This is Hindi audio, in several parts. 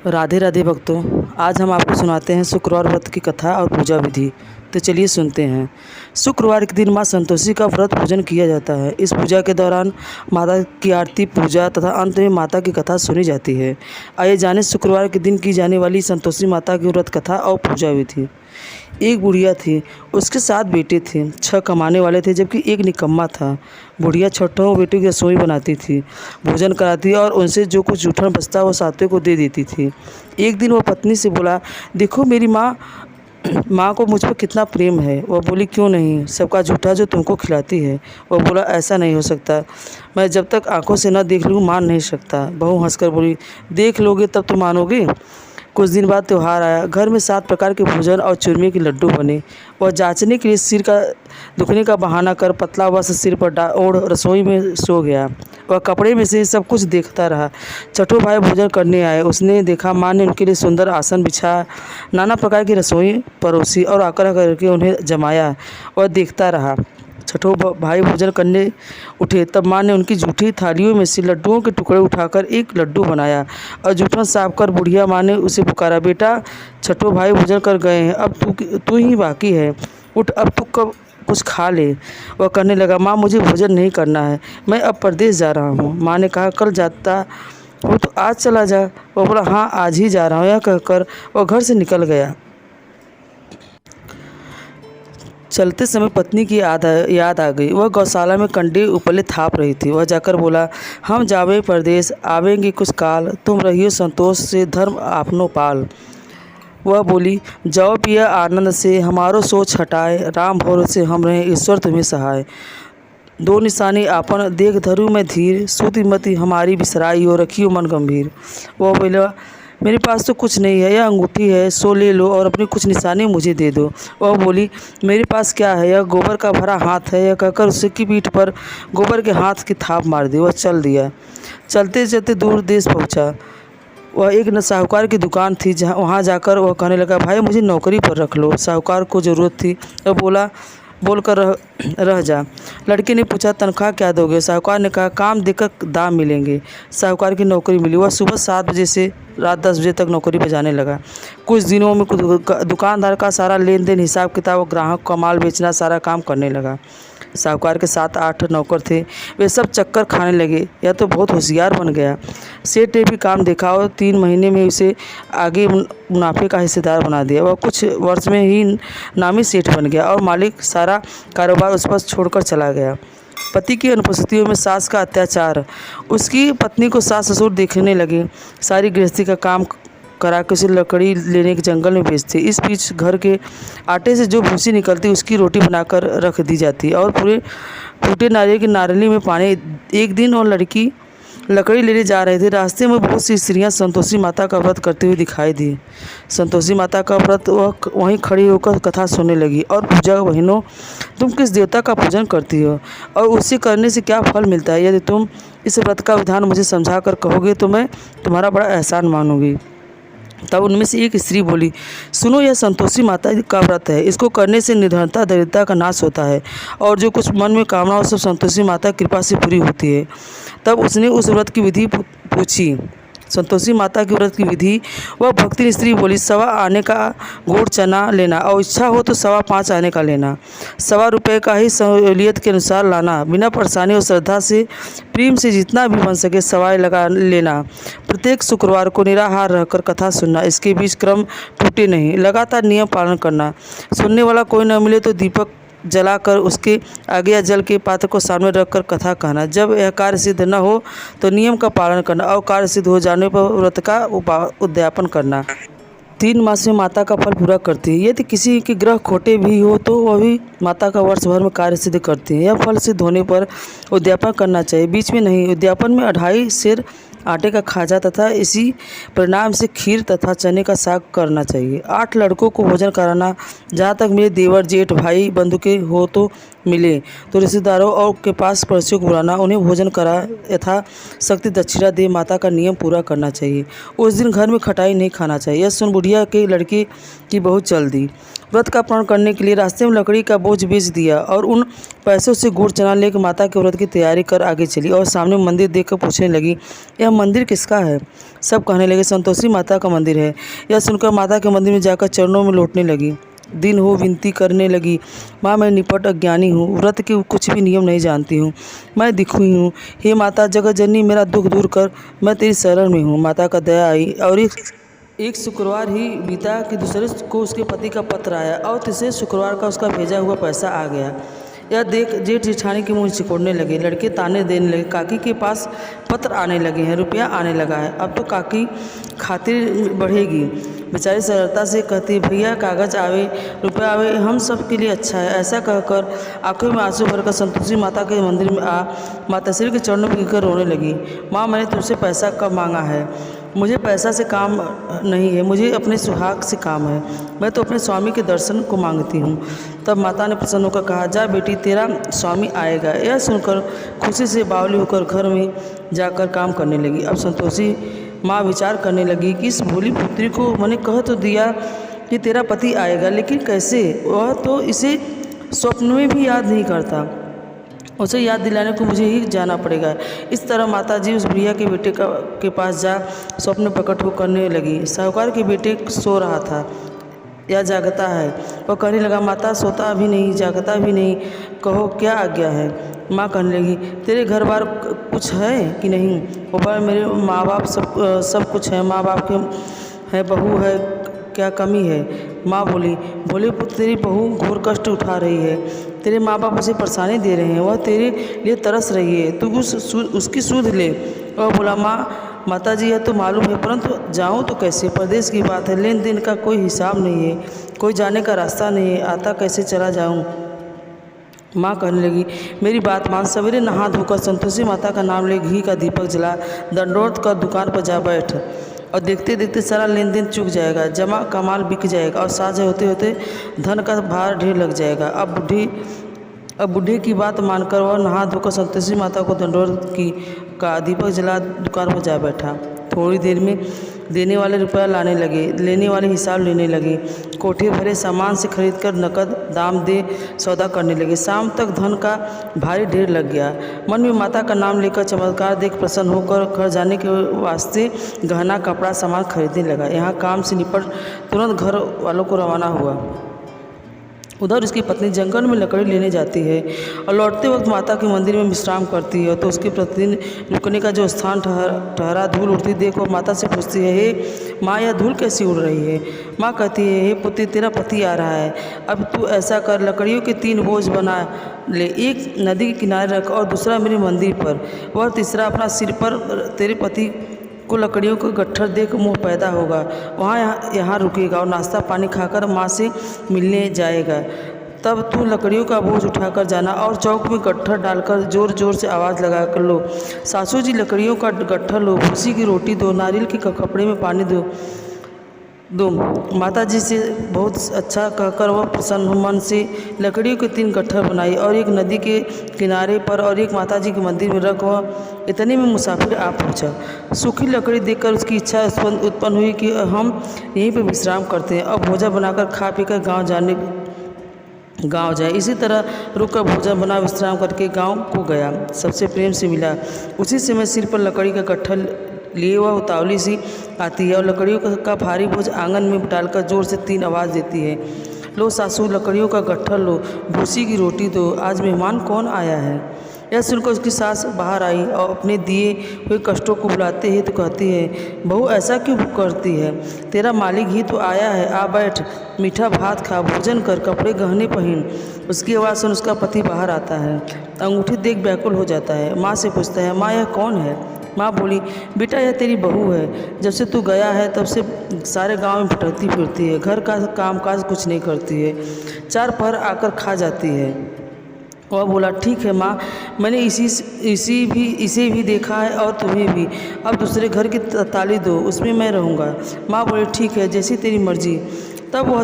राधे राधे भक्तों। आज हम आपको सुनाते हैं शुक्रवार व्रत की कथा और पूजा विधि। तो चलिए सुनते हैं। शुक्रवार के दिन माँ संतोषी का व्रत पूजन किया जाता है। इस पूजा के दौरान माता की आरती, पूजा तथा अंत में माता की कथा सुनी जाती है। आइए जानें शुक्रवार के दिन की जाने वाली संतोषी माता की व्रत कथा और पूजा विधि। एक बुढ़िया थी, उसके 7 बेटे थे। 6 कमाने वाले थे जबकि एक निकम्मा था। बुढ़िया छठों बेटे की रसोई बनाती थी, भोजन कराती और उनसे जो कुछ जूठन बचता वो सातवें को दे देती थी। एक दिन वह पत्नी से बोला, देखो मेरी माँ माँ को मुझ पर कितना प्रेम है। वह बोली, क्यों नहीं, सबका जूठा जो तुमको खिलाती है। वह बोला, ऐसा नहीं हो सकता, मैं जब तक आंखों से न देख लूँ मान नहीं सकता। बहू हंसकर बोली, देख लोगे तब तो मानोगे। कुछ दिन बाद त्यौहार आया। घर में 7 प्रकार के भोजन और चूरमे के लड्डू बने। वह जांचने के लिए सिर का दुखने का बहाना कर पतला वस्त्र सिर पर ओढ़ रसोई में सो गया। वह कपड़े में से सब कुछ देखता रहा। छठों भाई भोजन करने आए। उसने देखा माँ ने उनके लिए सुंदर आसन बिछा, नाना प्रकार की रसोई परोसी और आकर करके उन्हें जमाया। वह देखता रहा। छठों भाई भोजन करने उठे तब माँ ने उनकी जूठी थालियों में से लड्डुओं के टुकड़े उठाकर एक लड्डू बनाया और जूठन साफ कर बुढ़िया माँ ने उसे पुकारा, बेटा छठों भाई भोजन कर गए हैं, अब तू ही बाकी है, उठ अब तू कब कुछ खा ले। वह कहने लगा, माँ मुझे भोजन नहीं करना है, मैं अब परदेश जा रहा हूँ। माँ ने कहा, कल जाता हो तो आज चला जा। वह बोला, हाँ आज ही जा रहा हूँ। यह कहकर वह घर से निकल गया। चलते समय पत्नी की याद आ गई। वह गौशाला में कंडे उपले थाप रही थी। वह जाकर बोला, हम जावे परदेश, आवेंगे कुछ काल, तुम रहियो संतोष से, धर्म आपनो पाल। वह बोली, जाओ पिया आनंद से, हमारो सोच हटाए, राम भरोसे हम रहे, ईश्वर तुम्हें सहाय। 2 निशानी आपन देख धरू में धीर, सुतिमति हमारी बिसराई हो, रखियो मन गंभीर। वह बोला, मेरे पास तो कुछ नहीं है, यह अंगूठी है, सो ले लो और अपनी कुछ निशानी मुझे दे दो। वह बोली, मेरे पास क्या है, यह गोबर का भरा हाथ है। यह कहकर उसकी पीठ पर गोबर के हाथ की थाप मार दी। वह चल दिया। चलते चलते दूर देश पहुंचा। वह एक साहूकार की दुकान थी, जहाँ वहाँ जाकर वह कहने लगा, भाई मुझे नौकरी पर रख लो। साहूकार को ज़रूरत थी। वह बोलकर रह जा। लड़के ने पूछा, तनख्वाह क्या दोगे। साहूकार ने कहा, काम देकर दाम मिलेंगे। साहूकार की नौकरी मिली। वह सुबह 7 बजे से रात 10 बजे तक नौकरी पर जाने लगा। कुछ दिनों में दुकानदार का सारा लेन देन, हिसाब किताब और ग्राहक का माल बेचना सारा काम करने लगा। साहूकार के 7-8 नौकर थे। वे सब चक्कर खाने लगे। यह तो बहुत होशियार बन गया। सेठ ने भी काम देखा और 3 महीने में उसे आगे मुनाफे का हिस्सेदार बना दिया। वह कुछ वर्ष में ही नामी सेठ बन गया और मालिक सारा कारोबार उस पर छोड़कर चला गया। पति की अनुपस्थितियों में सास का अत्याचार। उसकी पत्नी को सास ससुर देखने लगे। सारी गृहस्थी का काम करा के उसे लकड़ी लेने के जंगल में भेजते। इस बीच घर के आटे से जो भूसी निकलती उसकी रोटी बनाकर रख दी जाती और पूरे फूटे नारियल की नारली में पानी। एक दिन और लड़की लकड़ी लेने जा रहे थे। रास्ते में बहुत सी स्त्रियां संतोषी माता का व्रत करते हुए दिखाई दी। संतोषी माता का व्रत वह वहीं खड़ी होकर कथा सुनने लगी और पूजा, बहनों तुम किस देवता का पूजन करती हो और उसे करने से क्या फल मिलता है। यदि तुम इस व्रत का विधान मुझे समझा कर कहोगे तो मैं तुम्हारा बड़ा एहसान मानूंगी। तब उनमें से एक स्त्री बोली, सुनो यह संतोषी माता का व्रत है। इसको करने से निधनता दरिद्रता का नाश होता है और जो कुछ मन में कामना हो सब संतोषी माता की कृपा से पूरी होती है। तब उसने उस व्रत की विधि पूछी। संतोषी माता की व्रत की विधि। वह भक्ति स्त्री बोली, 1.25 आने का गुड़ चना लेना और इच्छा हो तो 5.25 आने का लेना। 1.25 रुपये का ही सहूलियत के अनुसार लाना। बिना परेशानी और श्रद्धा से प्रेम से जितना भी बन सके सवाई लगा लेना। प्रत्येक शुक्रवार को निराहार रहकर कथा सुनना। इसके बीच क्रम टूटे नहीं। लगातार नियम पालन करना। सुनने वाला कोई न मिले तो दीपक जलाकर उसके आगे या जल के पात्र को सामने रखकर कथा कहना। जब यह कार्य सिद्ध न हो तो नियम का पालन करना और कार्य सिद्ध हो जाने पर व्रत का उद्यापन करना। 3 मास में माता का फल पूरा करती है। यदि किसी के ग्रह खोटे भी हो तो वह भी माता का वर्ष भर में कार्य सिद्ध करती है। यह फल सिद्ध होने पर उद्यापन करना चाहिए, बीच में नहीं। उद्यापन में 2.5 सेर आटे का खाजा तथा इसी परिणाम से खीर तथा चने का साग करना चाहिए। 8 लड़कों को भोजन कराना। जहाँ तक मेरे देवर जेठ भाई बंधु के हो तो मिले तो रिश्तेदारों और के पास पड़ोसियों को बुलाना, उन्हें भोजन करा, यथाशक्ति दक्षिणा दे माता का नियम पूरा करना चाहिए। उस दिन घर में खटाई नहीं खाना चाहिए। यह सुन बुढ़िया के लड़के की बहू चल दी। व्रत का पालन करने के लिए रास्ते में लकड़ी का बोझ बेच दिया और उन पैसों से गुड़ चना लेकर माता के व्रत की तैयारी कर आगे चली और सामने मंदिर देखकर पूछने लगी, यह मंदिर किसका है? सब कहने लगे, संतोषी माता का मंदिर है। यह सुनकर माता के मंदिर में जाकर चरणों में लौटने लगी। दिन हो विनती करने लगी, माँ मैं निपट अज्ञानी हूँ, व्रत के कुछ भी नियम नहीं जानती हूँ, मैं दिखुई हूँ। हे माता जगत जननी, मेरा दुख दूर कर, मैं तेरी शरण में हूँ। माता का दया आई और एक शुक्रवार ही बीता कि दूसरे को उसके पति का पत्र आया और तीसरे शुक्रवार का उसका भेजा हुआ पैसा आ गया। यह देख जेठ जेठानी के मुँह सिकोड़ने लगे। लड़के ताने देने लगे, काकी के पास पत्र आने लगे हैं, रुपया आने लगा है, अब तो काकी खातिर बढ़ेगी। बेचारी सरलता से कहती, भैया कागज आवे रुपया आवे हम सब के लिए अच्छा है। ऐसा कहकर आंखों में आंसू भरकर संतोषी माता के मंदिर में आ माताश्री के चरणों में गिरकर रोने लगी। माँ मैंने तुमसे पैसा कब मांगा है? मुझे पैसा से काम नहीं है, मुझे अपने सुहाग से काम है, मैं तो अपने स्वामी के दर्शन को मांगती हूँ। तब माता ने प्रसन्न होकर कहा, जा बेटी तेरा स्वामी आएगा। यह सुनकर खुशी से बावली होकर घर में जाकर काम करने लगी। अब संतोषी माँ विचार करने लगी कि इस भोली पुत्री को मैंने कह तो दिया कि तेरा पति आएगा, लेकिन कैसे? वह तो इसे स्वप्न में भी याद नहीं करता, उसे याद दिलाने को मुझे ही जाना पड़ेगा। इस तरह माताजी उस बुढ़िया के बेटे के पास जा स्वप्न प्रकट हो करने लगी। साहूकार के बेटे सो रहा था या जागता है? वह कहने लगा, माता सोता भी नहीं, जागता भी नहीं, कहो क्या आज्ञा है? माँ कहने लगी, तेरे घर बार कुछ है कि नहीं? ऊपर मेरे माँ बाप सब कुछ है, माँ बाप के है, बहू है, क्या कमी है? माँ बोली, भोले पुत्र तेरी बहू घोर कष्ट उठा रही है, तेरे माँ बाप उसे परेशानी दे रहे हैं, वह तेरे लिए तरस रही है, तू उसकी सुध ले। वह बोला, माता जी यह तो मालूम है, परंतु जाऊँ तो कैसे? प्रदेश की बात है, लेन देन का कोई हिसाब नहीं है, कोई जाने का रास्ता नहीं है, आता कैसे चला जाऊँ? माँ कहने लगी, मेरी बात मान, सवेरे नहा धोकर संतोषी माता का नाम ले, घी का दीपक जला, दंडौत कर दुकान पर जा बैठ और देखते देखते सारा लेन देन चूक जाएगा, जमा का माल बिक जाएगा और साझे होते होते धन का भार ढेर लग जाएगा। अब बूढ़े की बात मानकर वह नहा धोकर संतोषी माता को दंडौत का दीपक जला दुकान पर जा बैठा। थोड़ी देर में देने वाले रुपया लाने लगे, लेने वाले हिसाब लेने लगे, कोठे भरे सामान से खरीदकर नकद दाम दे सौदा करने लगे। शाम तक धन का भारी ढेर लग गया। मन में माता का नाम लेकर चमत्कार देख प्रसन्न होकर घर जाने के वास्ते गहना कपड़ा सामान खरीदने लगा। यहाँ काम से निपट तुरंत घर वालों को रवाना हुआ। उधर उसकी पत्नी जंगल में लकड़ी लेने जाती है और लौटते वक्त माता के मंदिर में विश्राम करती है, तो उसके प्रतिदिन रुकने का जो स्थान ठहरा धूल उड़ती देख वो माता से पूछती है, हे माँ यह धूल कैसी उड़ रही है? माँ कहती है, हे पुत्री तेरा पति आ रहा है, अब तू ऐसा कर, लकड़ियों के 3 बोझ बना ले, एक नदी के किनारे रख और दूसरा मेरे मंदिर पर, वह तीसरा अपना सिर पर। तेरे पति को लकड़ियों का गट्ठर देख मोह पैदा होगा, वहाँ यहाँ रुकेगा और नाश्ता पानी खाकर माँ से मिलने जाएगा। तब तू लकड़ियों का बोझ उठाकर जाना और चौक में गट्ठर डालकर जोर जोर से आवाज़ लगा कर लो, सासू जी लकड़ियों का गट्ठर लो, भूसी की रोटी दो, नारियल के कपड़े में पानी दो। माता जी से बहुत अच्छा कहकर वह प्रसन्न मन से लकड़ियों के 3 गट्ठर बनाई और एक नदी के किनारे पर और एक माता जी के मंदिर में रख वह इतने में मुसाफिर आ पहुंचा। सूखी लकड़ी देखकर उसकी इच्छा उत्पन्न हुई कि हम यहीं पर विश्राम करते हैं और भोजन बनाकर खा पीकर गांव जाए। इसी तरह रुककर भोजन बना विश्राम करके गांव को गया, सबसे प्रेम से मिला। उसी समय सिर पर लकड़ी का गट्ठर लिए वह उतावली सी आती है और लकड़ियों का भारी बोझ आंगन में डालकर जोर से 3 आवाज़ देती है, लो सासू लकड़ियों का गट्ठर लो, भूसी की रोटी दो, आज मेहमान कौन आया है? यह सुनकर उसकी सास बाहर आई और अपने दिए हुए कष्टों को बुलाते ही तो कहती है, बहू ऐसा क्यों करती है? तेरा मालिक ही तो आया है, आ बैठ, मीठा भात खा, भोजन कर, कपड़े गहने पहन। उसकी आवाज़ सुन उसका पति बाहर आता है, अंगूठी देख व्याकुल हो जाता है। माँ से पूछता है, माँ यह कौन है? माँ बोली, बेटा यह तेरी बहू है, जब से तू गया है तब से सारे गांव में भटकती फिरती है, घर का कामकाज कुछ नहीं करती है, 4 पहर आकर खा जाती है। वह बोला, ठीक है माँ, मैंने इसे भी देखा है और तुम्हें भी, अब दूसरे घर की ताली दो, उसमें मैं रहूँगा। माँ बोली, ठीक है, जैसी तेरी मर्जी। तब वह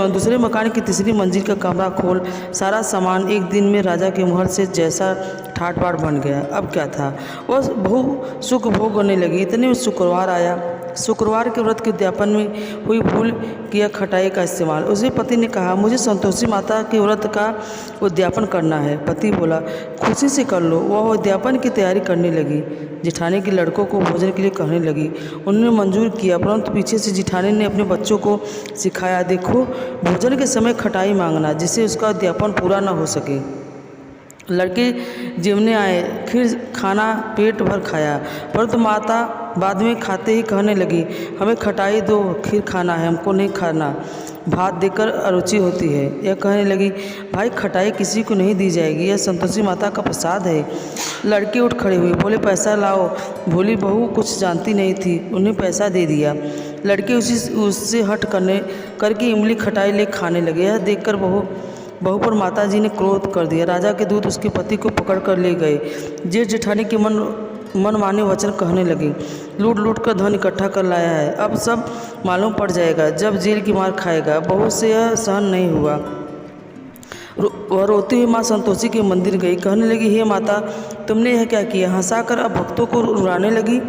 दूसरे मकान की तीसरी मंजिल का कमरा खोल सारा सामान एक दिन में राजा के महल से जैसा ठाट बाट बन गया। अब क्या था, वह बहु सुख भोग होने लगी। इतने में शुक्रवार आया। शुक्रवार के व्रत के उद्यापन में हुई भूल किया खटाई का इस्तेमाल। उसके पति ने कहा, मुझे संतोषी माता के व्रत का उद्यापन करना है। पति बोला, खुशी से कर लो। वह उद्यापन की तैयारी करने लगी। जिठानी के लड़कों को भोजन के लिए कहने लगी। उन्होंने मंजूर किया, परंतु पीछे से जिठानी ने अपने बच्चों को सिखाया, देखो भोजन के समय खटाई मांगना, जिससे उसका उद्यापन पूरा न हो सके। लड़के जिमने आए, फिर खाना पेट भर खाया, परंतु माता बाद में खाते ही कहने लगी, हमें खटाई दो, खीर खाना है, हमको नहीं खाना, भात देकर अरुचि होती है। यह कहने लगी, भाई खटाई किसी को नहीं दी जाएगी, यह संतोषी माता का प्रसाद है। लड़के उठ खड़े हुए, बोले पैसा लाओ। भोली बहू कुछ जानती नहीं थी, उन्हें पैसा दे दिया। लड़के उससे हट करके इमली खटाई ले खाने लगे। यह देखकर बहू पर माताजी ने क्रोध कर दिया। राजा के दूत उसके पति को पकड़ कर ले गए। जेठ जेठानी के मन माने वचन कहने लगे, लूट लूट कर धन इकट्ठा कर लाया है, अब सब मालूम पड़ जाएगा जब जेल की मार खाएगा। बहू से यह सहन नहीं हुआ। वह रोती हुई माँ संतोषी के मंदिर गई, कहने लगी, हे माता, तुमने यह क्या किया? हंसाकर अब भक्तों को रुलाने लगी।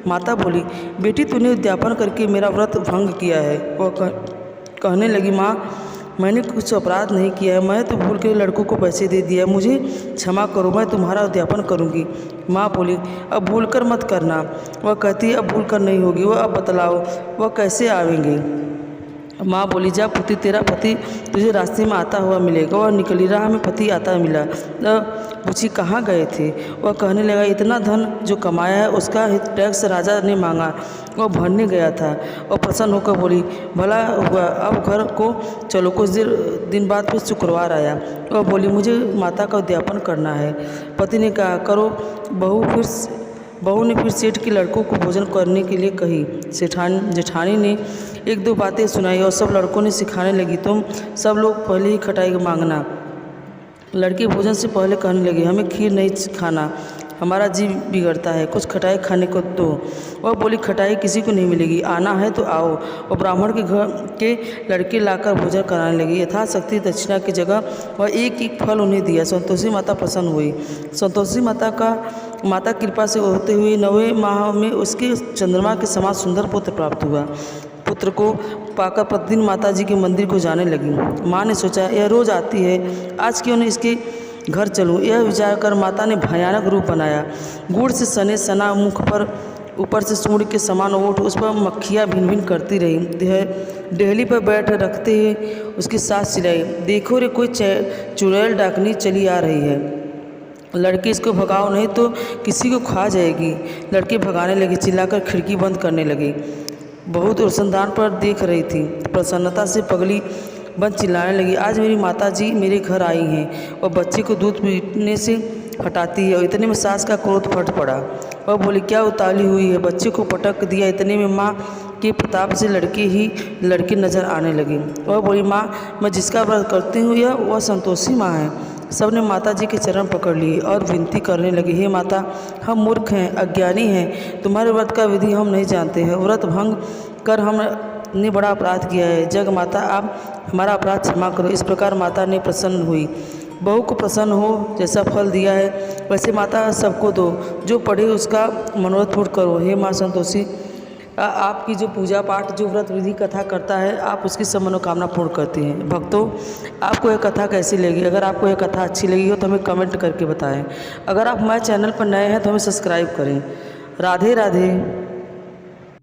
माता बोली, बेटी तूने उद्यापन करके मेरा व्रत भंग किया है। वह कहने लगी, माँ मैंने कुछ अपराध नहीं किया है, मैं तो भूल के लड़कों को पैसे दे दिया, मुझे क्षमा करो, मैं तुम्हारा उद्यापन करूंगी। माँ बोली, अब भूल कर मत करना। वह कहती, अब भूल कर नहीं होगी। वह अब बतलाओ वह कैसे आवेंगे? माँ बोली, जा पुत्री, तेरा पति तुझे रास्ते में आता हुआ मिलेगा। वह निकली, राह में पति आता मिला। पूछी, कहाँ गए थे? वह कहने लगा, इतना धन जो कमाया है उसका टैक्स राजा ने मांगा, वह भरने गया था। और प्रसन्न होकर बोली, भला हुआ, अब घर को चलो। कुछ दिन बाद फिर शुक्रवार आया। वह बोली, मुझे माता का उद्यापन करना है। पति ने कहा, करो। बहू ने फिर सेठ के लड़कों को भोजन करने के लिए कही। जेठानी ने एक दो बातें सुनाई और सब लड़कों ने सिखाने लगी, तुम सब लोग पहले ही खटाई मांगना। लड़के भोजन से पहले कहने लगे, हमें खीर नहीं खाना, हमारा जी बिगड़ता है, कुछ खटाई खाने को दो। वह बोली, खटाई किसी को नहीं मिलेगी, आना है तो आओ। और ब्राह्मण के घर के लड़के लाकर भोजन कराने लगे। यथाशक्ति दक्षिणा की जगह वह एक एक फल उन्हें दिया। संतोषी माता प्रसन्न हुई। संतोषी माता कृपा से होते हुए 9वें माह में उसके चंद्रमा के समान सुंदर पुत्र प्राप्त हुआ। पुत्र को पाकर प्रतिदिन माता जी के मंदिर को जाने लगी। माँ ने सोचा, यह रोज आती है, आज क्यों न इसके घर चलूं। यह विचार कर माता ने भयानक रूप बनाया। गुड़ से सने सना मुख पर, ऊपर से सूंड के समान ओठ, उस पर मक्खियाँ भिन भिन करती रही। डेहली पर बैठ रखते ही उसकी सास चिल्लाई, देखो रे, कोई चुड़ैल डाकनी चली आ रही है, लड़के इसको भगाओ नहीं तो किसी को खा जाएगी। लड़के भगाने लगे, चिल्लाकर खिड़की बंद करने लगे। बहुत रोशनदान पर देख रही थी, प्रसन्नता से पगली बंद चिल्लाने लगी, आज मेरी माता जी मेरे घर आई हैं और बच्चे को दूध पीने से हटाती है। और इतने में सास का क्रोध फट पड़ा। वह बोली, क्या उतावली हुई है? बच्चे को पटक दिया। इतने में माँ के प्रताप से लड़के नजर आने लगे। वह बोली, माँ मैं जिसका व्रत करती हूँ वह संतोषी माँ है। सबने माता जी के चरण पकड़ लिए और विनती करने लगे, हे माता, हम मूर्ख हैं, अज्ञानी हैं, तुम्हारे व्रत का विधि हम नहीं जानते हैं, व्रत भंग कर हमने बड़ा अपराध किया है, जग माता आप हमारा अपराध क्षमा करो। इस प्रकार माता ने प्रसन्न हुई। बहू को प्रसन्न हो, जैसा फल दिया है वैसे माता सबको दो, जो पढ़े उसका मनोरथ पूर्ण करो। हे माँ संतोषी, आपकी जो पूजा पाठ, जो व्रत विधि कथा करता है, आप उसकी सब मनोकामना पूर्ण करती हैं। भक्तों, आपको यह कथा कैसी लगी? अगर आपको यह कथा अच्छी लगी हो तो हमें कमेंट करके बताएं। अगर आप हमारे चैनल पर नए हैं तो हमें सब्सक्राइब करें। राधे राधे।